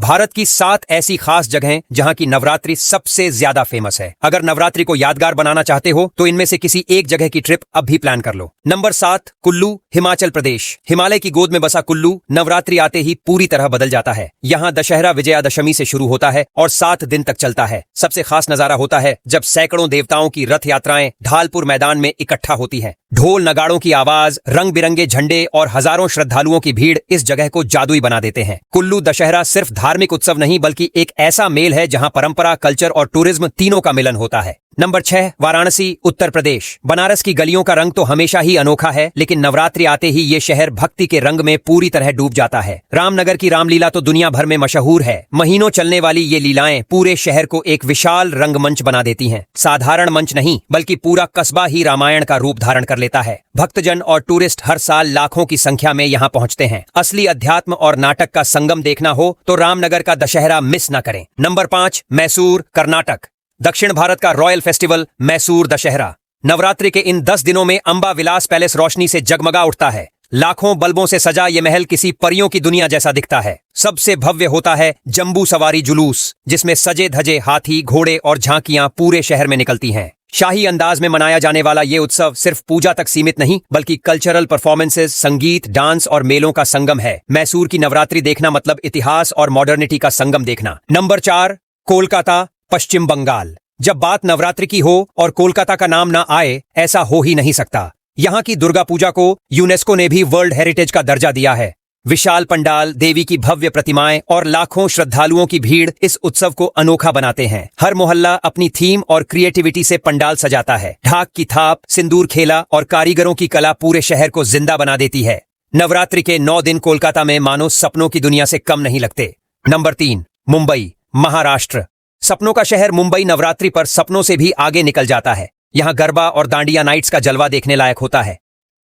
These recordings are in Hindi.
भारत की 7 ऐसी खास जगहें जहां की नवरात्रि सबसे ज्यादा फेमस है। अगर नवरात्रि को यादगार बनाना चाहते हो तो इनमें से किसी एक जगह की ट्रिप अब भी प्लान कर लो। नंबर 7, कुल्लू, हिमाचल प्रदेश। हिमालय की गोद में बसा कुल्लू नवरात्रि आते ही पूरी तरह बदल जाता है। यहाँ दशहरा विजयादशमी से शुरू होता है और 7 दिन तक चलता है। सबसे खास नजारा होता है जब सैकड़ों देवताओं की रथ यात्राएं ढालपुर मैदान में इकट्ठा होती हैं। ढोल नगाड़ों की आवाज, रंग बिरंगे झंडे और हजारों श्रद्धालुओं की भीड़ इस जगह को जादुई बना देते हैं। कुल्लू दशहरा सिर्फ धार्मिक उत्सव नहीं बल्कि एक ऐसा मेल है जहां परंपरा, कल्चर और टूरिज्म तीनों का मिलन होता है। नंबर 6, वाराणसी, उत्तर प्रदेश। बनारस की गलियों का रंग तो हमेशा ही अनोखा है, लेकिन नवरात्रि आते ही ये शहर भक्ति के रंग में पूरी तरह डूब जाता है। रामनगर की रामलीला तो दुनिया भर में मशहूर है। महीनों चलने वाली ये लीलाएं पूरे शहर को एक विशाल रंगमंच बना देती हैं। साधारण मंच नहीं बल्कि पूरा कस्बा ही रामायण का रूप धारण कर लेता है। भक्तजन और टूरिस्ट हर साल लाखों की संख्या में यहाँ पहुंचते हैं। असली अध्यात्म और नाटक का संगम देखना हो तो रामनगर का दशहरा मिस न करें। नंबर 5, मैसूर, कर्नाटक। दक्षिण भारत का रॉयल फेस्टिवल मैसूर दशहरा। नवरात्रि के इन 10 दिनों में अंबा विलास पैलेस रोशनी से जगमगा उठता है। लाखों बल्बों से सजा ये महल किसी परियों की दुनिया जैसा दिखता है। सबसे भव्य होता है जंबू सवारी जुलूस, जिसमें सजे धजे हाथी, घोड़े और झांकियां पूरे शहर में निकलती हैं। शाही अंदाज में मनाया जाने वाला ये उत्सव सिर्फ पूजा तक सीमित नहीं बल्कि कल्चरल परफॉर्मेंसेस, संगीत, डांस और मेलों का संगम है। मैसूर की नवरात्रि देखना मतलब इतिहास और मॉडर्निटी का संगम देखना। नंबर 4, कोलकाता, पश्चिम बंगाल। जब बात नवरात्रि की हो और कोलकाता का नाम ना आए, ऐसा हो ही नहीं सकता। यहाँ की दुर्गा पूजा को यूनेस्को ने भी वर्ल्ड हेरिटेज का दर्जा दिया है। विशाल पंडाल, देवी की भव्य प्रतिमाएं और लाखों श्रद्धालुओं की भीड़ इस उत्सव को अनोखा बनाते हैं। हर मोहल्ला अपनी थीम और क्रिएटिविटी से पंडाल सजाता है। ढाक की थाप, सिंदूर खेला और कारीगरों की कला पूरे शहर को जिंदा बना देती है। नवरात्रि के 9 दिन कोलकाता में मानो सपनों की दुनिया से कम नहीं लगते। नंबर 3, मुंबई, महाराष्ट्र। सपनों का शहर मुंबई नवरात्रि पर सपनों से भी आगे निकल जाता है। यहाँ गरबा और दांडिया नाइट्स का जलवा देखने लायक होता है।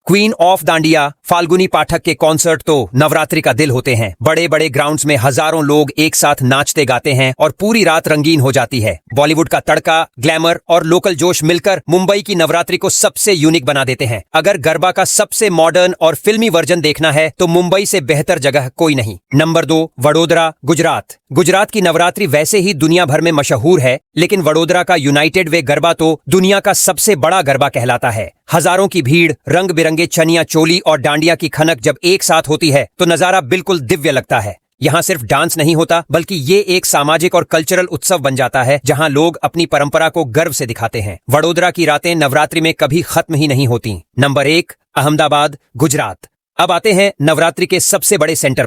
क्वीन ऑफ दांडिया, फाल्गुनी पाठक के कॉन्सर्ट तो नवरात्रि का दिल होते हैं। बड़े बड़े ग्राउंड्स में हजारों लोग एक साथ नाचते गाते हैं और पूरी रात रंगीन हो जाती है। बॉलीवुड का तड़का, ग्लैमर और लोकल जोश मिलकर मुंबई की नवरात्रि को सबसे यूनिक बना देते हैं। अगर गरबा का सबसे मॉडर्न और फिल्मी वर्जन देखना है तो मुंबई से बेहतर जगह कोई नहीं। नंबर 2, वडोदरा, गुजरात। गुजरात की नवरात्रि वैसे ही दुनिया भर में मशहूर है, लेकिन वडोदरा का यूनाइटेड वे गरबा तो दुनिया का सबसे बड़ा गरबा कहलाता है। हजारों की भीड़, रंग बिरंगे चनिया चोली और डांडिया की खनक जब एक साथ होती है तो नजारा बिल्कुल दिव्य लगता है। यहाँ सिर्फ डांस नहीं होता बल्कि ये एक सामाजिक और कल्चरल उत्सव बन जाता है जहाँ लोग अपनी परंपरा को गर्व से दिखाते हैं। वडोदरा की रातें नवरात्रि में कभी खत्म ही नहीं होती। नंबर 1, अहमदाबाद, गुजरात। अब आते हैं नवरात्रि के सबसे बड़े सेंटर